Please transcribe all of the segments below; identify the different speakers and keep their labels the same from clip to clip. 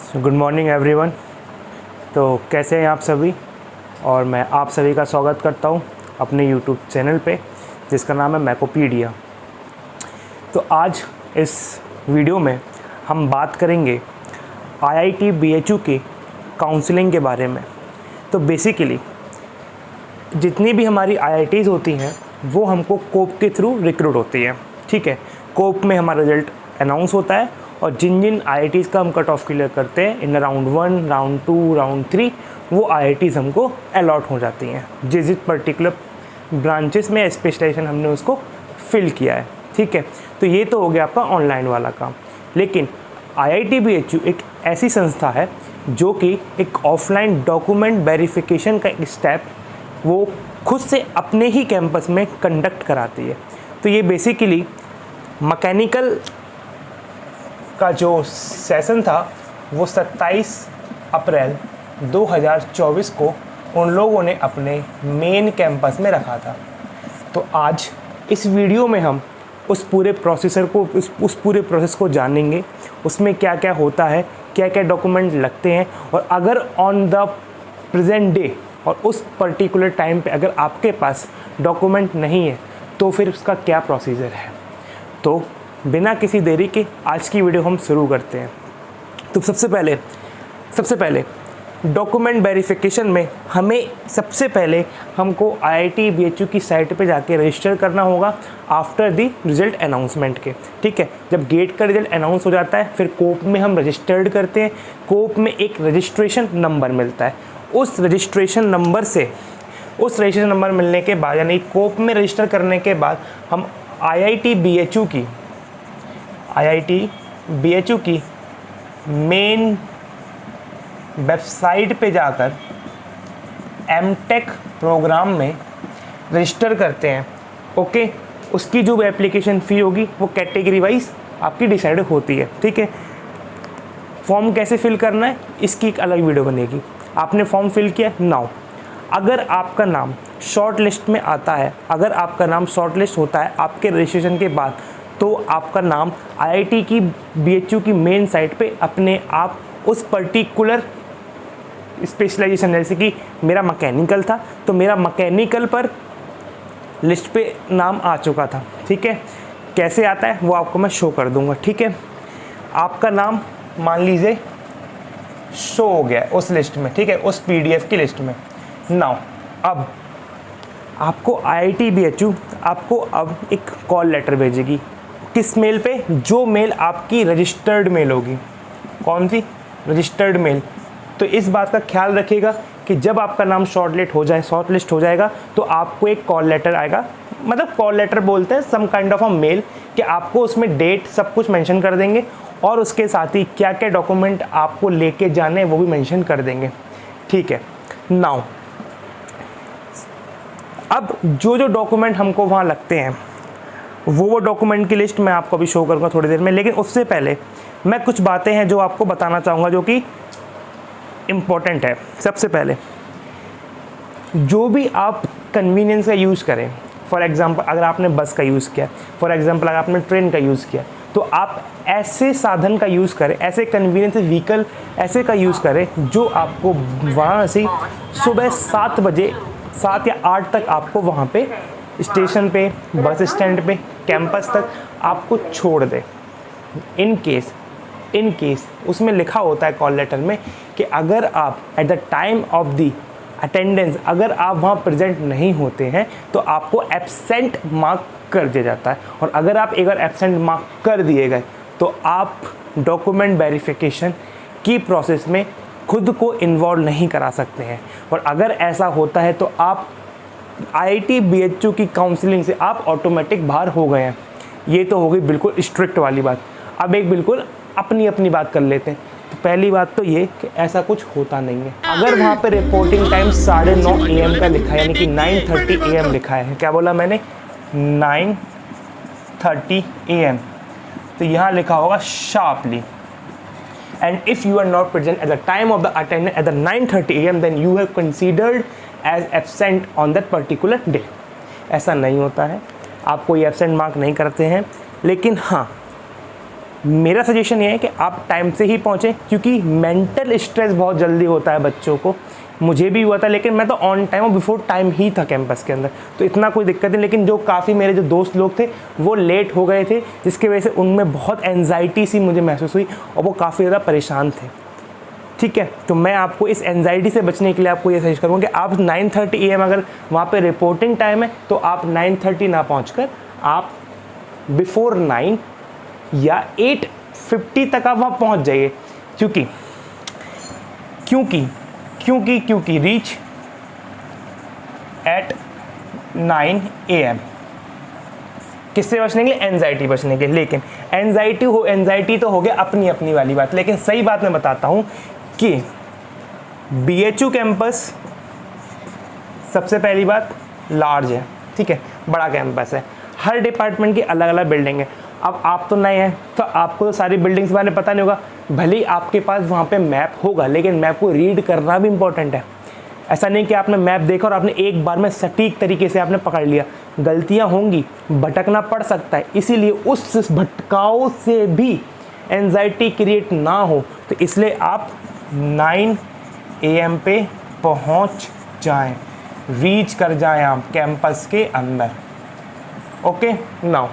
Speaker 1: Good morning everyone. तो कैसे हैं आप सभी, और मैं आप सभी का स्वागत करता हूं अपने यूट्यूब चैनल पे जिसका नाम है मैकोपीडिया। तो आज इस वीडियो में हम बात करेंगे आईआईटी बीएचयू की काउंसलिंग के बारे में। तो बेसिकली जितनी भी हमारी आईआईटीज़ होती हैं वो हमको कोप के थ्रू रिक्रूट होती हैं, ठीक है। कोप में हमारा रिजल्ट अनाउंस होता है और जिन जिन आईआईटीज़ का हम कट ऑफ क्लियर करते हैं इन राउंड 1, राउंड 2, राउंड 3, वो आईआईटीज़ हमको अलॉट हो जाती हैं जिस पर्टिकुलर ब्रांचेस में स्पेशलाइजेशन हमने उसको फिल किया है, ठीक है। तो ये तो हो गया आपका ऑनलाइन वाला काम। लेकिन आईआईटी बीएचयू एक ऐसी संस्था है जो कि एक ऑफलाइन डॉक्यूमेंट वेरिफिकेशन का एक स्टेप वो खुद से अपने ही कैंपस में कंडक्ट कराती है। तो ये बेसिकली मैकेनिकल का जो सेशन था वो 27 अप्रैल 2024 को उन लोगों ने अपने मेन कैंपस में रखा था। तो आज इस वीडियो में हम उस पूरे प्रोसेस को जानेंगे, उसमें क्या क्या होता है, क्या क्या डॉक्यूमेंट लगते हैं, और अगर ऑन द प्रेजेंट डे और उस पर्टिकुलर टाइम पे अगर आपके पास डॉक्यूमेंट नहीं है तो फिर उसका क्या प्रोसीजर है। तो बिना किसी देरी के आज की वीडियो हम शुरू करते हैं। तो सबसे पहले डॉक्यूमेंट वेरिफिकेशन में हमें सबसे पहले हमको आईआईटी बीएचयू की साइट पे जाके रजिस्टर करना होगा आफ्टर द रिज़ल्ट अनाउंसमेंट के, ठीक है। जब गेट का रिज़ल्ट अनाउंस हो जाता है फिर कोप में हम रजिस्टर्ड करते हैं। कोप में एक रजिस्ट्रेशन नंबर मिलता है। उस रजिस्ट्रेशन नंबर मिलने के बाद यानी कोप में रजिस्टर करने के बाद हम आईआईटी बीएचयू की मेन वेबसाइट पे जाकर एमटेक प्रोग्राम में रजिस्टर करते हैं, ओके। उसकी जो एप्लीकेशन फ़ी होगी वो कैटेगरी वाइज आपकी डिसाइड होती है, ठीक है। फॉर्म कैसे फिल करना है इसकी एक अलग वीडियो बनेगी। आपने फॉर्म फिल किया, नाउ अगर आपका नाम शॉर्ट लिस्ट में आता है, अगर आपका नाम शॉर्ट लिस्ट होता है आपके रजिस्ट्रेशन के बाद, तो आपका नाम आईआईटी की बीएचयू की मेन साइट पे अपने आप उस पर्टिकुलर स्पेशलाइजेशन, जैसे कि मेरा मैकेनिकल था तो मेरा मैकेनिकल पर लिस्ट पे नाम आ चुका था, ठीक है। कैसे आता है वो आपको मैं शो कर दूंगा, ठीक है। आपका नाम मान लीजिए शो हो गया उस लिस्ट में, ठीक है, उस पीडीएफ की लिस्ट में। नाउ अब आपको आईआईटी बीएचयू आपको अब एक कॉल लेटर भेजेगी। किस मेल पे? जो मेल आपकी रजिस्टर्ड मेल होगी। कौन सी? Registered mail. तो इस बात का ख्याल रखिएगा कि जब आपका नाम शॉर्ट लिस्ट हो जाएगा तो आपको एक कॉल लेटर आएगा, मतलब कॉल लेटर बोलते हैं some kind of a mail, कि आपको उसमें डेट सब कुछ मेंशन कर देंगे और उसके साथ ही क्या क्या डॉक्यूमेंट आपको लेके जाने वो भी मेंशन कर देंगे, ठीक है। नाउ अब जो डॉक्यूमेंट हमको वहाँ लगते हैं वो डॉक्यूमेंट की लिस्ट मैं आपको अभी शो करूँगा थोड़ी देर में। लेकिन उससे पहले मैं कुछ बातें हैं जो आपको बताना चाहूँगा जो कि इम्पोर्टेंट है। सबसे पहले जो भी आप कन्वीनियंस का यूज़ करें, फॉर एग्ज़ाम्पल अगर आपने बस का यूज़ किया, फॉर एग्ज़ाम्पल अगर आपने ट्रेन का यूज़ किया, तो आप ऐसे साधन का यूज़ करें, ऐसे कन्वीनियंस व्हीकल ऐसे का यूज़ करें जो आपको वाराणसी सुबह 7 बजे 7 या 8 तक आपको वहाँ पे स्टेशन पे, बस स्टैंड पे, कैंपस तक आपको छोड़ दे। इन केस उसमें लिखा होता है कॉल लेटर में कि अगर आप at the time of the attendance अगर आप वहाँ प्रेजेंट नहीं होते हैं तो आपको एब्सेंट मार्क कर दिया जाता है। और अगर आप एक बार एब्सेंट मार्क कर दिए गए तो आप डॉक्यूमेंट वेरिफिकेशन की प्रोसेस में खुद को इन्वॉल्व नहीं करा सकते हैं। और अगर ऐसा होता है तो आप आईआईटी बीएचयू की काउंसलिंग से आप ऑटोमेटिक बाहर हो गए हैं। ये तो हो गई बिल्कुल स्ट्रिक्ट वाली बात। अब एक बिल्कुल अपनी बात कर लेते हैं। तो पहली बात तो ये कि ऐसा कुछ होता नहीं है। अगर वहाँ पे रिपोर्टिंग टाइम 9:30 AM का लिखा है, यानी कि 9:30 AM लिखा है, क्या बोला मैंने? 9:30 AM, तो यहाँ लिखा होगा sharply. And if you are not present at the time of the attendance at the 9:30 AM, then you have considered as absent on that particular day. ऐसा नहीं होता है, आप कोई एब्सेंट मार्क नहीं करते हैं। लेकिन हाँ, मेरा सजेशन ये है कि आप टाइम से ही पहुँचें, क्योंकि मेंटल स्ट्रेस बहुत जल्दी होता है बच्चों को। मुझे भी हुआ था, लेकिन मैं तो ऑन टाइम और बिफोर टाइम ही था कैंपस के अंदर, तो इतना कोई दिक्कत नहीं। लेकिन जो काफ़ी मेरे जो दोस्त लोग थे वो लेट हो गए थे, जिसकी वजह से उनमें बहुत एंजाइटी सी मुझे महसूस हुई और वो काफ़ी ज़्यादा परेशान थे। ठीक है, तो मैं आपको इस एंजाइटी से बचने के लिए आपको ये सजेस्ट करूँगा कि आप 9:30 AM अगर वहाँ पे रिपोर्टिंग टाइम है तो आप 9:30 ना पहुँचकर आप बिफोर 9 या 8:50 तक आप वहाँ पहुँच जाइए। क्योंकि रीच एट 9 AM किससे बचने के लिए? एंजाइटी बचने के लिए। लेकिन एंजाइटी तो हो गया अपनी अपनी वाली बात, लेकिन सही बात मैं बताता हूँ कि BHU कैंपस सबसे पहली बात लार्ज है, ठीक है, बड़ा कैंपस है, हर डिपार्टमेंट की अलग अलग बिल्डिंग है। अब आप तो नए हैं तो आपको तो सारी बिल्डिंग्स के बारे में पता नहीं होगा, भले ही आपके पास वहाँ पे मैप होगा, लेकिन मैप को रीड करना भी इम्पोर्टेंट है। ऐसा नहीं कि आपने मैप देखा और आपने एक बार में सटीक तरीके से आपने पकड़ लिया, गलतियाँ होंगी, भटकना पड़ सकता है। इसीलिए उस भटकाव से भी एंजाइटी क्रिएट ना हो, तो इसलिए आप 9 AM पे पहुँच जाएं, रीच कर जाएं आप कैंपस के अंदर। ओके, नाउ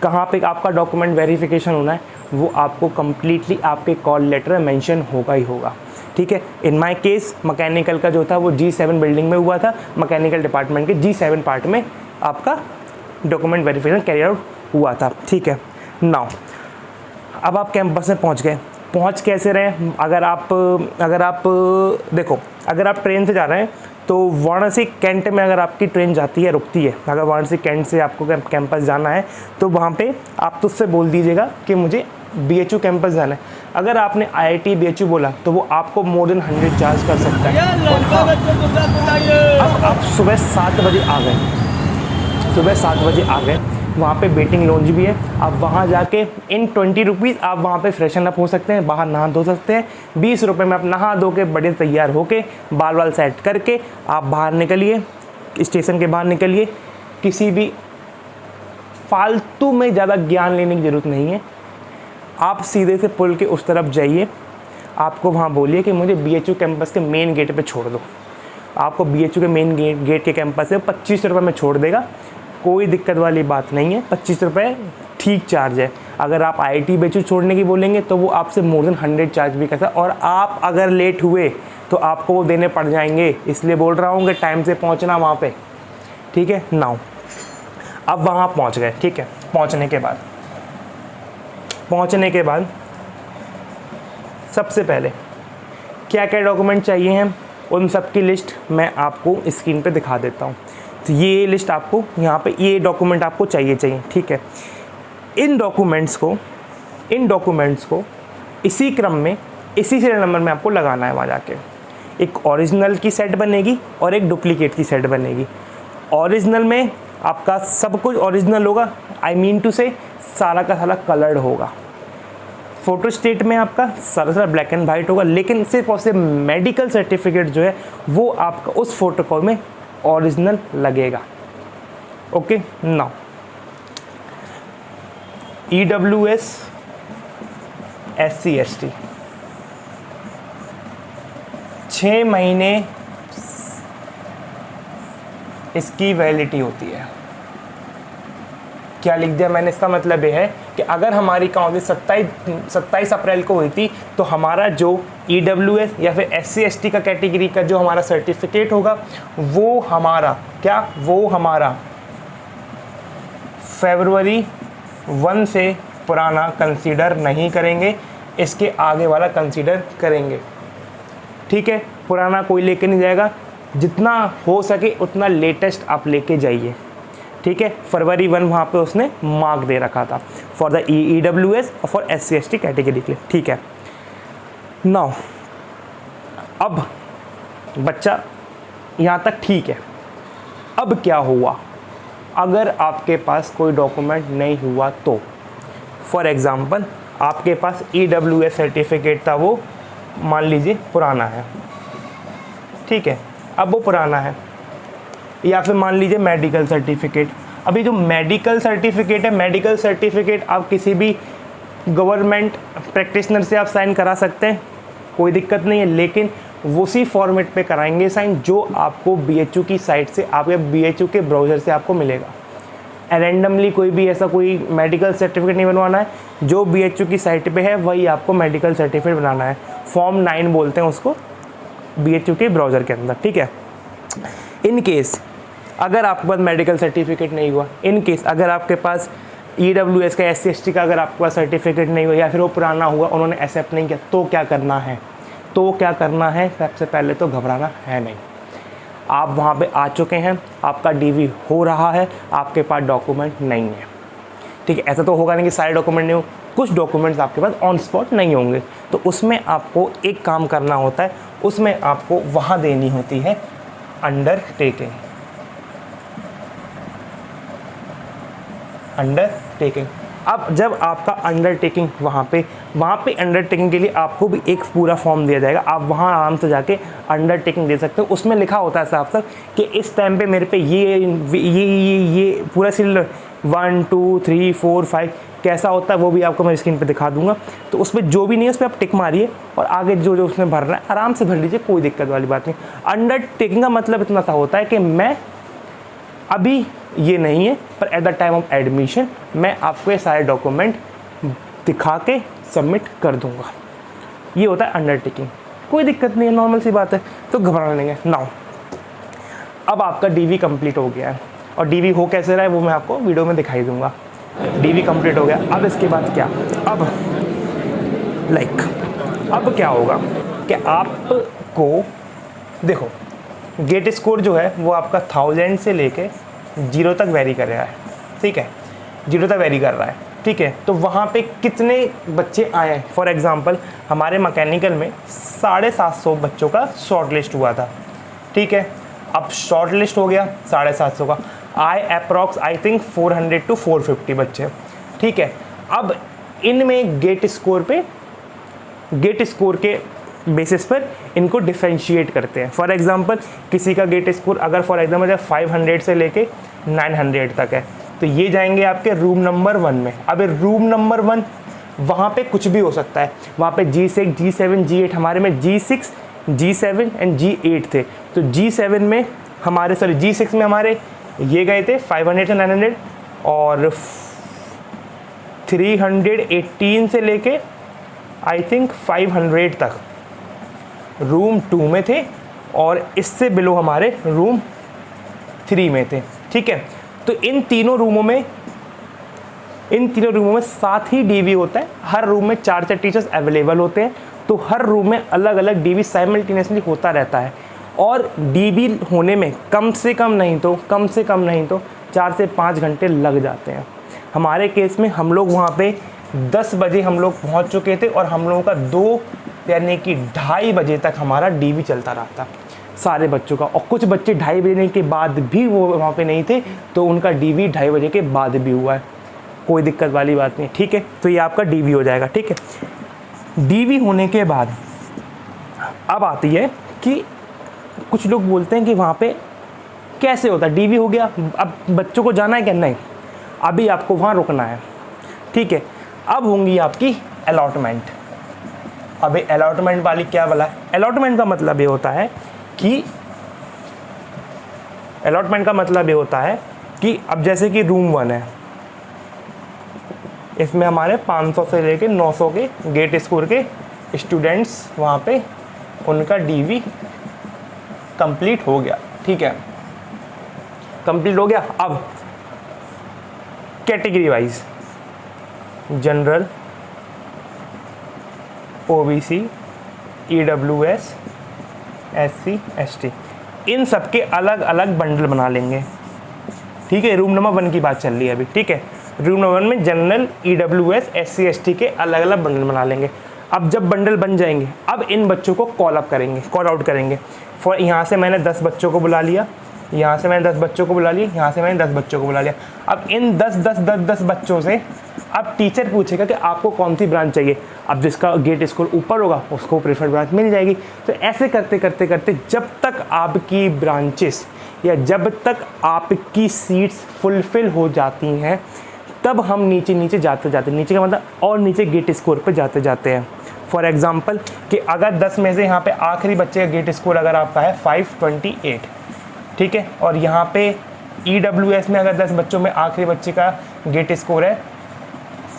Speaker 1: कहाँ पे आपका डॉक्यूमेंट वेरिफिकेशन होना है वो आपको कम्प्लीटली आपके कॉल लेटर में मेंशन होगा ही होगा। ठीक है, इन माय केस मैकेनिकल का जो था वो G7 बिल्डिंग में हुआ था, मैकेनिकल डिपार्टमेंट के G7 पार्ट में आपका डॉक्यूमेंट वेरिफिकेशन कैरी आउट हुआ था। ठीक है, नाउ अब आप कैंपस में पहुंच गए। पहुंच कैसे रहे? अगर आप देखो, अगर आप ट्रेन से जा रहे हैं तो वाराणसी कैंट में अगर आपकी ट्रेन जाती है, रुकती है, अगर वाराणसी कैंट से आपको कैंपस जाना है तो वहाँ पे आप तो उससे बोल दीजिएगा कि मुझे BHU कैंपस जाना है। अगर आपने IIT BHU बोला तो वो आपको मोर देन 100 चार्ज कर सकता है। अब आप सुबह 7 बजे आ गए, वहाँ पे वेटिंग लॉन्ज भी है। आप वहाँ जाके इन 20 रुपीज़ आप वहाँ पे फ्रेशन अप हो सकते हैं, बाहर नहा धो सकते हैं। 20 रुपये में आप नहा धो के बड़े तैयार होके बाल वाल सेट करके आप बाहर निकलिए, स्टेशन के बाहर निकलिए। किसी भी फालतू में ज़्यादा ज्ञान लेने की ज़रूरत नहीं है, आप सीधे से पुल के उस तरफ जाइए। आपको वहाँ बोलिए कि मुझे BHU कैंपस के मेन गेट पे छोड़ दो। आपको BHU के मेन गेट के कैंपस से 25 रुपये में छोड़ देगा, कोई दिक्कत वाली बात नहीं है। 25 रुपये ठीक चार्ज है। अगर आप IIT BHU छोड़ने की बोलेंगे तो वो आपसे मोर देन 100 चार्ज भी करता है, और आप अगर लेट हुए तो आपको वो देने पड़ जाएंगे। इसलिए बोल रहा हूँ कि टाइम से पहुँचना वहाँ पे। ठीक है, नाउ अब वहाँ पहुँच गए। ठीक है, पहुँचने के बाद सबसे पहले क्या क्या डॉक्यूमेंट चाहिए हैं उन सब की लिस्ट मैं आपको स्क्रीन पे दिखा देता हूँ। तो ये लिस्ट आपको यहाँ पे, ये डॉक्यूमेंट आपको चाहिए। ठीक है, इन डॉक्यूमेंट्स को इसी क्रम में, इसी सीरियल नंबर में आपको लगाना है। वहाँ जाके एक ओरिजिनल की सेट बनेगी और एक डुप्लीकेट की सेट बनेगी। ओरिजिनल में आपका सब कुछ ओरिजिनल होगा, आई मीन टू से सारा का सारा कलर्ड होगा। फ़ोटो स्टेट में आपका सारा ब्लैक एंड वाइट होगा, लेकिन सिर्फ और सिर्फ मेडिकल सर्टिफिकेट जो है वो आपका उस फोटो कॉपी में ओरिजिनल लगेगा। Okay, now EWS SC ST 6 महीने इसकी वैलिडिटी होती है। क्या लिख दिया मैंने? इसका मतलब ये है कि अगर हमारी काउंसिल 27 अप्रैल को हुई थी तो हमारा जो EWS या फिर SC ST का कैटेगरी का जो हमारा सर्टिफिकेट होगा वो हमारा फरवरी 1 से पुराना कंसीडर नहीं करेंगे, इसके आगे वाला कंसीडर करेंगे। ठीक है, पुराना कोई लेके नहीं जाएगा, जितना हो सके उतना लेटेस्ट आप लेके जाइए। ठीक है, फरवरी 1 वहाँ पे उसने मार्क दे रखा था फॉर द EWS और फॉर SC ST कैटेगरी के लिए। ठीक है, नाउ अब बच्चा यहाँ तक ठीक है। अब क्या हुआ अगर आपके पास कोई डॉक्यूमेंट नहीं हुआ तो? फॉर एग्ज़ाम्पल आपके पास EWS सर्टिफिकेट था, वो मान लीजिए पुराना है। ठीक है, अब वो पुराना है, या फिर मान लीजिए मेडिकल सर्टिफिकेट। अभी जो मेडिकल सर्टिफिकेट है, मेडिकल सर्टिफिकेट आप किसी भी गवर्नमेंट प्रैक्टिशनर से आप साइन करा सकते हैं, कोई दिक्कत नहीं है, लेकिन उसी फॉर्मेट पे कराएंगे साइन जो आपको BHU की साइट से, आपके BHU के ब्राउज़र से आपको मिलेगा। रैंडमली कोई भी ऐसा कोई मेडिकल सर्टिफिकेट नहीं बनवाना है, जो BHU की साइट पे है वही आपको मेडिकल सर्टिफिकेट बनाना है। फॉर्म 9 बोलते हैं उसको BHU के ब्राउज़र के अंदर, ठीक है। इन केस अगर आपके पास मेडिकल सर्टिफिकेट नहीं हुआ, इन केस अगर आपके पास EWS का SC/ST का अगर आपके पास सर्टिफिकेट नहीं हुआ या फिर वो पुराना हुआ, उन्होंने एक्सेप्ट नहीं किया, तो क्या करना है? सबसे पहले तो घबराना है नहीं। आप वहाँ पे आ चुके हैं, आपका DV हो रहा है, आपके पास डॉक्यूमेंट नहीं है, ठीक है। ऐसा तो होगा नहीं कि सारे डॉक्यूमेंट नहीं हो, कुछ डॉक्यूमेंट्स आपके पास ऑन स्पॉट नहीं होंगे, तो उसमें आपको एक काम करना होता है, उसमें आपको वहाँ देनी होती है अंडरटेकिंग। अब जब आपका अंडरटेकिंग वहाँ पे अंडरटेकिंग के लिए आपको भी एक पूरा फॉर्म दिया जाएगा, आप वहाँ आराम से जाके अंडरटेकिंग दे सकते हो। उसमें लिखा होता है साफ साफ कि इस टाइम पे मेरे पे ये पूरा सीरियल 1 2 3 4 5 कैसा होता है वो भी आपको मैं स्क्रीन पे दिखा दूंगा। तो उसमें जो भी नहीं है उस पर आप टिक मारिए और आगे जो जो उसमें भरना है आराम से भर लीजिए, कोई दिक्कत वाली बात नहीं। अंडरटेकिंग का मतलब इतना सा होता है कि मैं अभी ये नहीं है, पर at the time of admission मैं आपको ये सारे डॉक्यूमेंट दिखा के सबमिट कर दूंगा। ये होता है अंडरटेकिंग, कोई दिक्कत नहीं है, नॉर्मल सी बात है, तो घबराना नहीं है। नाउ अब आपका DV कंप्लीट हो गया है, और DV हो कैसे रहा है वो मैं आपको वीडियो में दिखाई दूंगा। DV कंप्लीट हो गया, अब इसके बाद क्या? अब क्या होगा कि आपको देखो गेट स्कोर जो है वो आपका 1000 से लेके 0 तक वेरी कर रहा है, ठीक है, 0 तक वेरी कर रहा है, ठीक है। तो वहाँ पे कितने बच्चे आए हैं? फॉर एग्जांपल हमारे मैकेनिकल में 750 बच्चों का शॉर्ट लिस्ट हुआ था, ठीक है। अब शॉर्ट लिस्ट हो गया 750 का, आए अप्रॉक्स आई थिंक 400 to 450 बच्चे, ठीक है। अब इनमें गेट स्कोर के बेसिस पर इनको डिफरेंशिएट करते हैं। फॉर एग्जांपल किसी का गेट स्कोर अगर फॉर एग्जांपल 500 से लेके 900 तक है, तो ये जाएंगे आपके रूम नंबर 1 में। अब रूम नंबर 1 वहाँ पे कुछ भी हो सकता है, वहाँ पे G6 G7 G8, हमारे में G6 G7 एंड G8 थे। तो G6 में हमारे ये गए थे 500 से 900, और 318 से लेके आई थिंक 500 तक रूम 2 में थे, और इससे बिलो हमारे रूम 3 में थे, ठीक है। तो इन तीनों रूमों में साथ ही DV होता है। हर रूम में 4 टीचर्स अवेलेबल होते हैं, तो हर रूम में अलग अलग DV साइमल्टेनियसली होता रहता है। और DV होने में कम से कम नहीं तो 4 से 5 घंटे लग जाते हैं। हमारे केस में हम लोग वहाँ पे 10 बजे हम लोग पहुँच चुके थे, और हम लोगों का 2 यानी कि 2:30 बजे तक हमारा DV चलता रहा था सारे बच्चों का। और कुछ बच्चे 2:30 बजे के बाद भी वो वहाँ पे नहीं थे, तो उनका DV 2:30 बजे के बाद भी हुआ है, कोई दिक्कत वाली बात नहीं, ठीक है। तो ये आपका DV हो जाएगा, ठीक है। DV होने के बाद अब आती है कि कुछ लोग बोलते हैं कि वहाँ पे कैसे होता है, DV हो गया, अब बच्चों को जाना है क्या? नहीं, अभी आपको वहाँ रुकना है, ठीक है। अब होंगी आपकी अलॉटमेंट। अभी अलॉटमेंट वाली क्या वाला है? अलॉटमेंट का मतलब ये होता है कि अब जैसे कि रूम 1 है, इसमें हमारे 500 से लेके 900 के गेट स्कोर के स्टूडेंट्स वहाँ पे उनका DV कंप्लीट हो गया, ठीक है, कंप्लीट हो गया। अब category wise general, OBC, EWS, SC ST, इन सब के अलग अलग बंडल बना लेंगे, ठीक है। रूम नंबर 1 की बात चल रही है अभी, ठीक है। रूम नंबर 1 में जनरल, EWS, SC ST के अलग अलग बंडल बना लेंगे। अब जब बंडल बन जाएंगे, अब इन बच्चों को कॉल आउट करेंगे। फॉर यहाँ से मैंने 10 बच्चों को बुला लिया, यहाँ से मैंने 10 बच्चों को बुला लिया, यहाँ से मैंने 10 बच्चों को बुला लिया। अब इन 10 बच्चों से अब टीचर पूछेगा कि आपको कौन सी ब्रांच चाहिए। अब जिसका गेट स्कोर ऊपर होगा उसको प्रेफर्ड ब्रांच मिल जाएगी। तो ऐसे करते करते जब तक आपकी ब्रांचेस या जब तक आपकी सीट्स फुलफिल हो जाती हैं, तब हम नीचे नीचे जाते जाते, नीचे का मतलब और नीचे गेट स्कोर पे जाते जाते हैं। फॉर एग्जांपल कि अगर 10 में से यहाँ पे आखिरी बच्चे का गेट स्कोर अगर आपका है 528, ठीक है, और यहाँ पे EWS में अगर 10 बच्चों में आखिरी बच्चे का गेट स्कोर है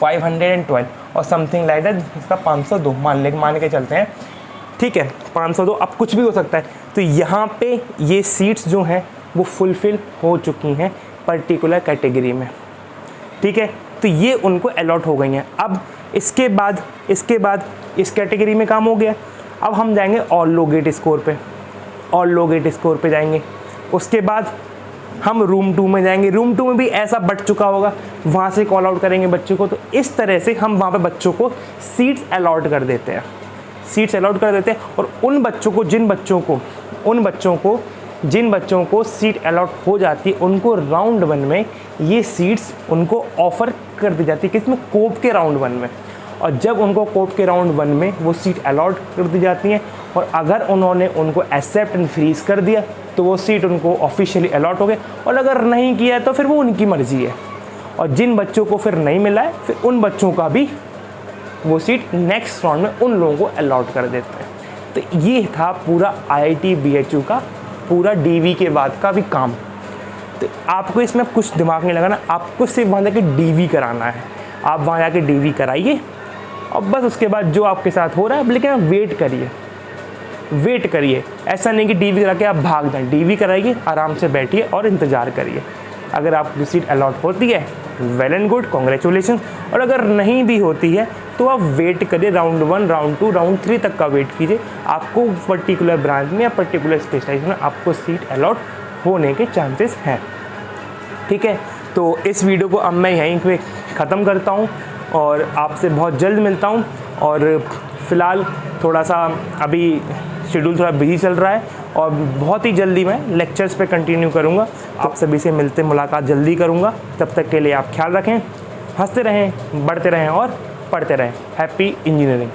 Speaker 1: 512 और समथिंग लाइक दैट, इसका 502 मान के चलते हैं, ठीक है, 502, अब कुछ भी हो सकता है। तो यहाँ पे ये सीट्स जो हैं वो फुलफ़िल हो चुकी हैं पर्टिकुलर कैटेगरी में, ठीक है, तो ये उनको अलॉट हो गई हैं। अब इसके बाद इस कैटेगरी में काम हो गया। अब हम जाएंगे और लो गेट स्कोर पे, और लो गेट स्कोर पे जाएंगे। उसके बाद हम रूम 2 में जाएंगे। रूम 2 में भी ऐसा बढ़ चुका होगा, वहाँ से कॉल आउट करेंगे बच्चों को। तो इस तरह से हम वहाँ पे बच्चों को सीट्स अलॉट कर देते हैं, सीट्स अलॉट कर देते हैं। और उन बच्चों को जिन बच्चों को सीट अलॉट हो जाती है उनको राउंड 1 में ये सीट्स उनको ऑफ़र कर दी जाती है, किसमें, कोप के राउंड 1 में। और जब उनको कोप के राउंड 1 में वो सीट अलॉट कर दी जाती हैं और अगर उन्होंने उनको एक्सेप्ट एंड फ्रीज कर दिया तो वो सीट उनको ऑफिशियली अलॉट हो गए, और अगर नहीं किया है तो फिर वो उनकी मर्ज़ी है। और जिन बच्चों को फिर नहीं मिला है फिर उन बच्चों का भी वो सीट नेक्स्ट राउंड में उन लोगों को अलॉट कर देते हैं। तो ये था पूरा IIT BHU का पूरा DV के बाद का भी काम। तो आपको इसमें कुछ दिमाग नहीं लगाना, आपको सिर्फ वहाँ जाके DV कराना है। आप वहाँ जाके DV कराइए और बस उसके बाद जो आपके साथ हो रहा है, लेकिन आप वेट करिए। ऐसा नहीं कि DV करा के आप भाग जाएं, DV कराइए, आराम से बैठिए और इंतज़ार करिए। अगर आपकी सीट अलॉट होती है वेल एंड गुड, कॉन्ग्रेचुलेशन, और अगर नहीं भी होती है तो आप वेट करिए, राउंड 1, राउंड 2, राउंड 3 तक का वेट कीजिए। आपको पर्टिकुलर ब्रांच में या पर्टिकुलर स्पेशलाइजेशन में आपको सीट अलॉट होने के चांसेस हैं, ठीक है। तो इस वीडियो को अब मैं यहीं पे ख़त्म करता हूँ और आपसे बहुत जल्द मिलता हूँ। और फ़िलहाल थोड़ा सा अभी शेड्यूल थोड़ा बिजी चल रहा है और बहुत ही जल्दी मैं लेक्चर्स पे कंटिन्यू करूँगा। आप सभी से मुलाकात जल्दी करूँगा। तब तक के लिए आप ख्याल रखें, हंसते रहें, बढ़ते रहें और पढ़ते रहें। Happy engineering.